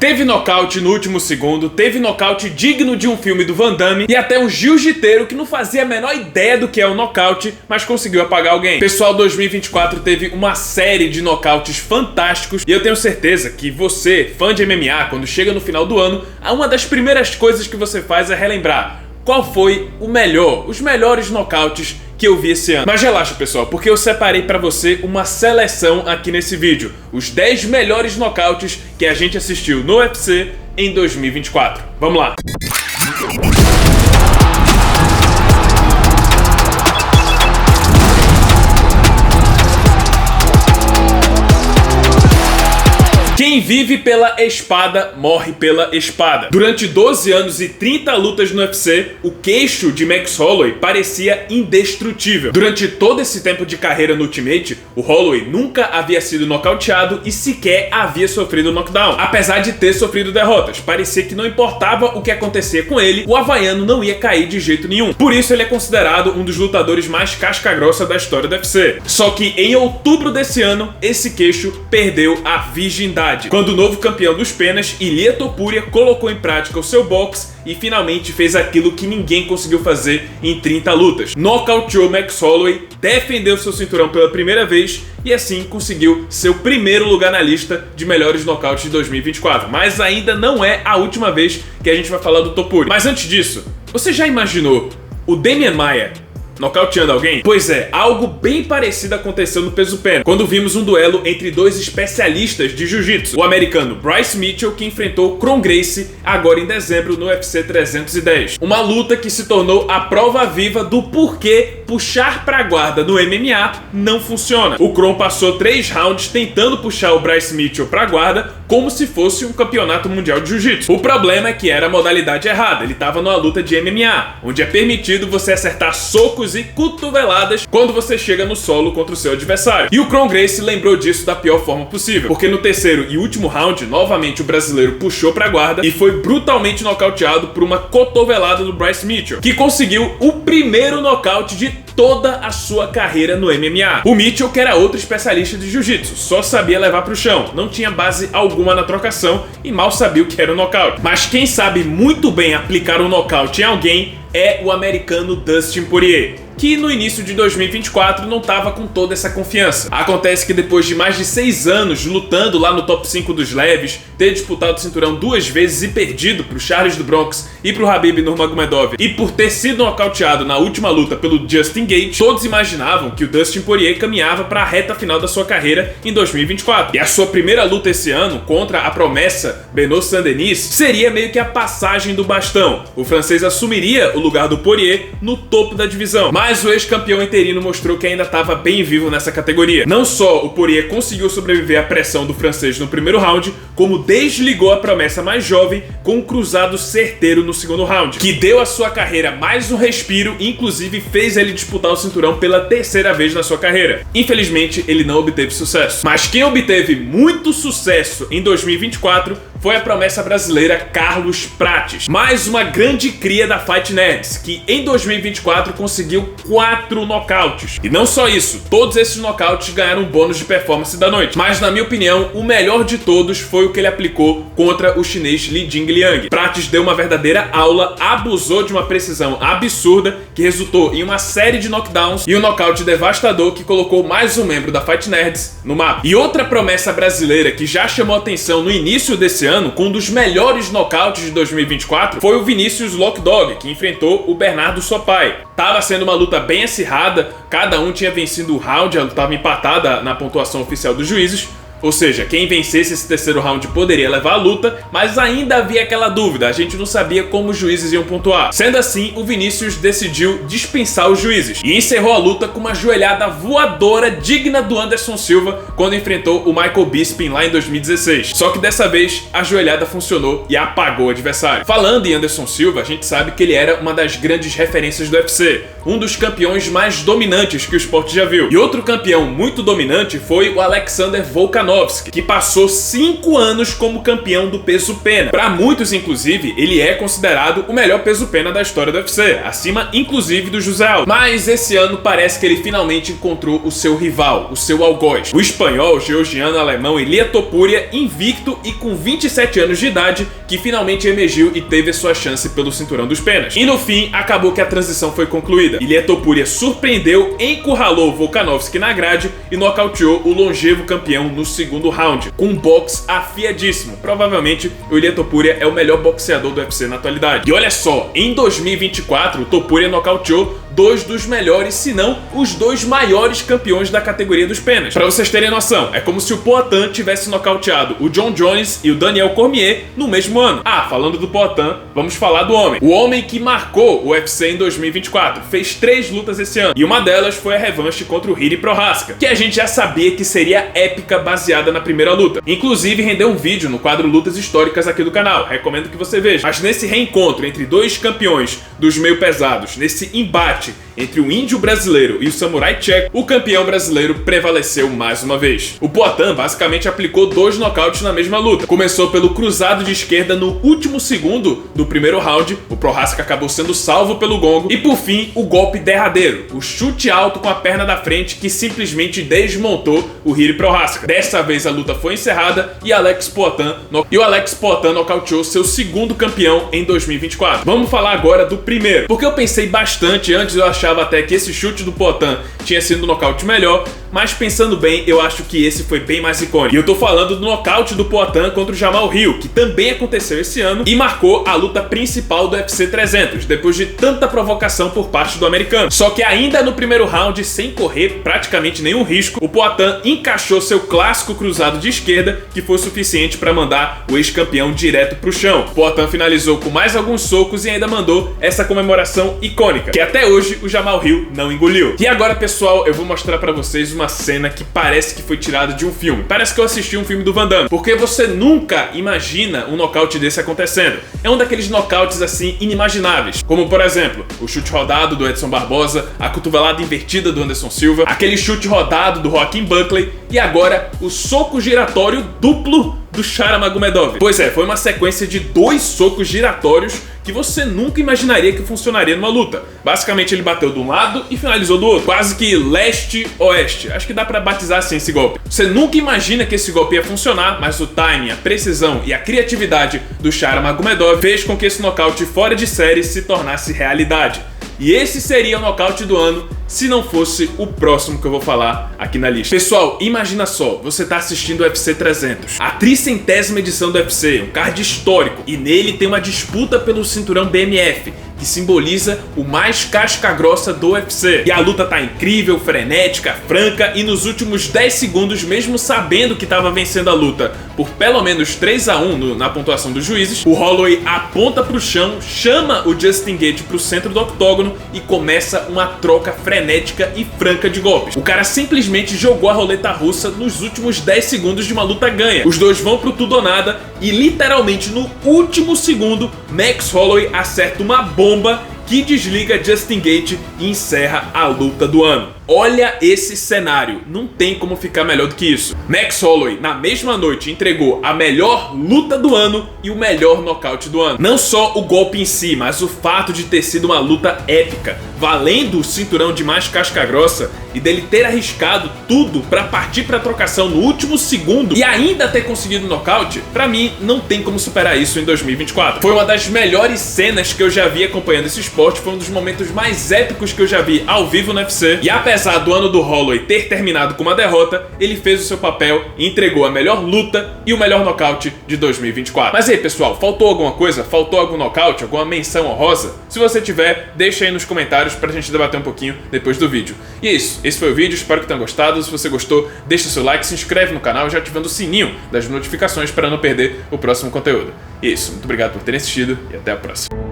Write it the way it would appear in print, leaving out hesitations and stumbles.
Teve nocaute no último segundo, teve nocaute digno de um filme do Van Damme e até um jiu-jiteiro que não fazia a menor ideia do que é o nocaute, mas conseguiu apagar alguém. Pessoal, 2024 teve uma série de nocautes fantásticos e eu tenho certeza que você, fã de MMA, quando chega no final do ano, uma das primeiras coisas que você faz é relembrar qual foi os melhores nocautes que eu vi esse ano. Mas relaxa, pessoal, porque eu separei pra você uma seleção aqui nesse vídeo. Os 10 melhores nocautes que a gente assistiu no UFC em 2024. Vamos lá! Quem vive pela espada, morre pela espada. Durante 12 anos e 30 lutas no UFC, o queixo de Max Holloway parecia indestrutível. Durante todo esse tempo de carreira no Ultimate, o Holloway nunca havia sido nocauteado e sequer havia sofrido knockdown. Apesar de ter sofrido derrotas, parecia que não importava o que acontecia com ele, o havaiano não ia cair de jeito nenhum. Por isso ele é considerado um dos lutadores mais casca-grossa da história do UFC. Só que em outubro desse ano, esse queixo perdeu a virgindade, quando o novo campeão dos penas, Ilia Topuria, colocou em prática o seu boxe e finalmente fez aquilo que ninguém conseguiu fazer em 30 lutas. Nocauteou Max Holloway, defendeu seu cinturão pela primeira vez e assim conseguiu seu primeiro lugar na lista de melhores nocautes de 2024. Mas ainda não é a última vez que a gente vai falar do Topuria. Mas antes disso, você já imaginou o Demian Maia nocauteando alguém? Pois é, algo bem parecido aconteceu no peso pena, quando vimos um duelo entre dois especialistas de jiu-jitsu, o americano Bryce Mitchell, que enfrentou Kron Gracie agora em dezembro no UFC 310. Uma luta que se tornou a prova viva do porquê puxar pra guarda no MMA não funciona. O Kron passou 3 rounds tentando puxar o Bryce Mitchell pra guarda como se fosse um campeonato mundial de jiu-jitsu. O problema é que era a modalidade errada, ele estava numa luta de MMA, onde é permitido você acertar socos e cotoveladas quando você chega no solo contra o seu adversário. E o Kron Gracie lembrou disso da pior forma possível, porque no terceiro e último round, novamente o brasileiro puxou pra guarda e foi brutalmente nocauteado por uma cotovelada do Bryce Mitchell, que conseguiu o primeiro nocaute de toda a sua carreira no MMA. O Mitchell, que era outro especialista de jiu-jitsu, só sabia levar pro chão, não tinha base alguma na trocação e mal sabia o que era o nocaute. Mas quem sabe muito bem aplicar um nocaute em alguém é o americano Dustin Poirier, que no início de 2024 não estava com toda essa confiança. Acontece que depois de mais de 6 anos lutando lá no top 5 dos leves, ter disputado o cinturão 2 vezes e perdido pro Charles do Bronx e pro Khabib Nurmagomedov, e por ter sido nocauteado na última luta pelo Justin Gaethje, todos imaginavam que o Dustin Poirier caminhava para a reta final da sua carreira em 2024. E a sua primeira luta esse ano contra a promessa Benoit Saint-Denis seria meio que a passagem do bastão. O francês assumiria o lugar do Poirier no topo da divisão. Mas o ex-campeão interino mostrou que ainda estava bem vivo nessa categoria. Não só o Poirier conseguiu sobreviver à pressão do francês no primeiro round, como desligou a promessa mais jovem com um cruzado certeiro no segundo round, que deu à sua carreira mais um respiro e inclusive fez ele disputar o cinturão pela terceira vez na sua carreira. Infelizmente, ele não obteve sucesso. Mas quem obteve muito sucesso em 2024 foi a promessa brasileira Carlos Prates, mais uma grande cria da Fight Nerds, que em 2024 conseguiu 4 nocautes. E não só isso, todos esses nocautes ganharam um bônus de performance da noite. Mas na minha opinião, o melhor de todos foi o que ele aplicou contra o chinês Li Jingliang. Prates deu uma verdadeira aula, abusou de uma precisão absurda, que resultou em uma série de knockdowns e um nocaute devastador que colocou mais um membro da Fight Nerds no mapa. E outra promessa brasileira que já chamou atenção no início desse ano, com um dos melhores nocautes de 2024, foi o Vinicius Lockdog, que enfrentou o Bernardo Sopai. Tava sendo uma luta bem acirrada, cada um tinha vencido o round, ela estava empatada na pontuação oficial dos juízes. Ou seja, quem vencesse esse terceiro round poderia levar a luta, mas ainda havia aquela dúvida, a gente não sabia como os juízes iam pontuar. Sendo assim, o Vinicius decidiu dispensar os juízes e encerrou a luta com uma joelhada voadora digna do Anderson Silva quando enfrentou o Michael Bisping lá em 2016. Só que dessa vez, a joelhada funcionou e apagou o adversário. Falando em Anderson Silva, a gente sabe que ele era uma das grandes referências do UFC, um dos campeões mais dominantes que o esporte já viu. E outro campeão muito dominante foi o Alexander Volkanovski, Volkanovski, que passou 5 anos como campeão do peso pena. Para muitos, inclusive, ele é considerado o melhor peso pena da história do UFC, acima inclusive do José Aldo. Mas esse ano parece que ele finalmente encontrou o seu rival, o seu algoz. O espanhol, georgiano, alemão Ilia Topuria, invicto e com 27 anos de idade, que finalmente emergiu e teve a sua chance pelo cinturão dos penas. E no fim, acabou que a transição foi concluída. Ilia Topuria surpreendeu, encurralou Volkanovski na grade e nocauteou o longevo campeão no segundo round, com um boxe afiadíssimo. Provavelmente, o Ilia Topuria é o melhor boxeador do UFC na atualidade. E olha só, em 2024, o Topuria nocauteou 2 dos melhores, se não os 2 maiores campeões da categoria dos penas. Pra vocês terem noção, é como se o Poatan tivesse nocauteado o John Jones e o Daniel Cormier no mesmo ano. Ah, falando do Poatan, vamos falar do homem. O homem que marcou o UFC em 2024. Fez 3 lutas esse ano. E uma delas foi a revanche contra o Jiri Prochazka, que a gente já sabia que seria épica baseada na primeira luta. Inclusive, rendeu um vídeo no quadro Lutas Históricas aqui do canal. Recomendo que você veja. Mas nesse reencontro entre 2 campeões dos meio pesados, nesse embate entre o índio brasileiro e o samurai tcheco, o campeão brasileiro prevaleceu mais uma vez. O Poatan basicamente aplicou 2 nocautes na mesma luta. Começou pelo cruzado de esquerda no último segundo do primeiro round, o Prochazka acabou sendo salvo pelo gongo, e por fim, o golpe derradeiro, o chute alto com a perna da frente que simplesmente desmontou o Jiri Prochazka. Dessa vez a luta foi encerrada e o Alex Poatan nocauteou seu segundo campeão em 2024. Vamos falar agora do primeiro, porque eu pensei bastante antes, eu achava até que esse chute do Poatan tinha sido um nocaute melhor, mas pensando bem, eu acho que esse foi bem mais icônico. E eu tô falando do nocaute do Poatan contra o Jamal Hill, que também aconteceu esse ano e marcou a luta principal do UFC 300, depois de tanta provocação por parte do americano. Só que ainda no primeiro round, sem correr praticamente nenhum risco, o Poatan encaixou seu clássico cruzado de esquerda, que foi suficiente para mandar o ex-campeão direto pro chão. O Poatan finalizou com mais alguns socos e ainda mandou essa comemoração icônica, que até hoje o Jamal Hill não engoliu. E agora, pessoal, eu vou mostrar pra vocês uma cena que parece que foi tirada de um filme. Parece que eu assisti um filme do Van Damme, porque você nunca imagina um nocaute desse acontecendo. É um daqueles nocautes assim inimagináveis, como por exemplo, o chute rodado do Edson Barbosa, a cotovelada invertida do Anderson Silva, aquele chute rodado do Joaquim Buckley e agora o soco giratório duplo do Sharan Magomedov. Pois é, foi uma sequência de 2 socos giratórios que você nunca imaginaria que funcionaria numa luta. Basicamente ele bateu de um lado e finalizou do outro, quase que leste-oeste. Acho que dá pra batizar assim esse golpe. Você nunca imagina que esse golpe ia funcionar, mas o timing, a precisão e a criatividade do Sharan Magomedov fez com que esse nocaute fora de série se tornasse realidade. E esse seria o nocaute do ano se não fosse o próximo que eu vou falar aqui na lista. Pessoal, imagina só, você tá assistindo o UFC 300, a 300ª edição do UFC, um card histórico, e nele tem uma disputa pelo cinturão BMF, que simboliza o mais casca-grossa do UFC. E a luta tá incrível, frenética, franca, e nos últimos 10 segundos, mesmo sabendo que tava vencendo a luta por pelo menos 3-1 na pontuação dos juízes, o Holloway aponta pro chão, chama o Justin Gaethje pro centro do octógono e começa uma troca frenética e franca de golpes. O cara simplesmente jogou a roleta russa nos últimos 10 segundos de uma luta ganha. Os dois vão pro tudo ou nada e literalmente no último segundo, Max Holloway acerta uma bomba que desliga Justin Gaethje e encerra a luta do ano. Olha esse cenário, não tem como ficar melhor do que isso. Max Holloway, na mesma noite, entregou a melhor luta do ano e o melhor nocaute do ano. Não só o golpe em si, mas o fato de ter sido uma luta épica, valendo o cinturão de mais casca grossa e dele ter arriscado tudo pra partir pra trocação no último segundo e ainda ter conseguido o nocaute, pra mim não tem como superar isso em 2024. Foi uma das melhores cenas que eu já vi acompanhando esse esporte, foi um dos momentos mais épicos que eu já vi ao vivo no UFC, e apesar do ano do Holloway ter terminado com uma derrota, ele fez o seu papel e entregou a melhor luta e o melhor nocaute de 2024. Mas aí, pessoal, faltou alguma coisa? Faltou algum nocaute? Alguma menção honrosa? Se você tiver, deixa aí nos comentários pra gente debater um pouquinho depois do vídeo. E é isso, esse foi o vídeo, espero que tenham gostado. Se você gostou, deixa seu like, se inscreve no canal já ativando o sininho das notificações para não perder o próximo conteúdo. E é isso, muito obrigado por terem assistido e até a próxima.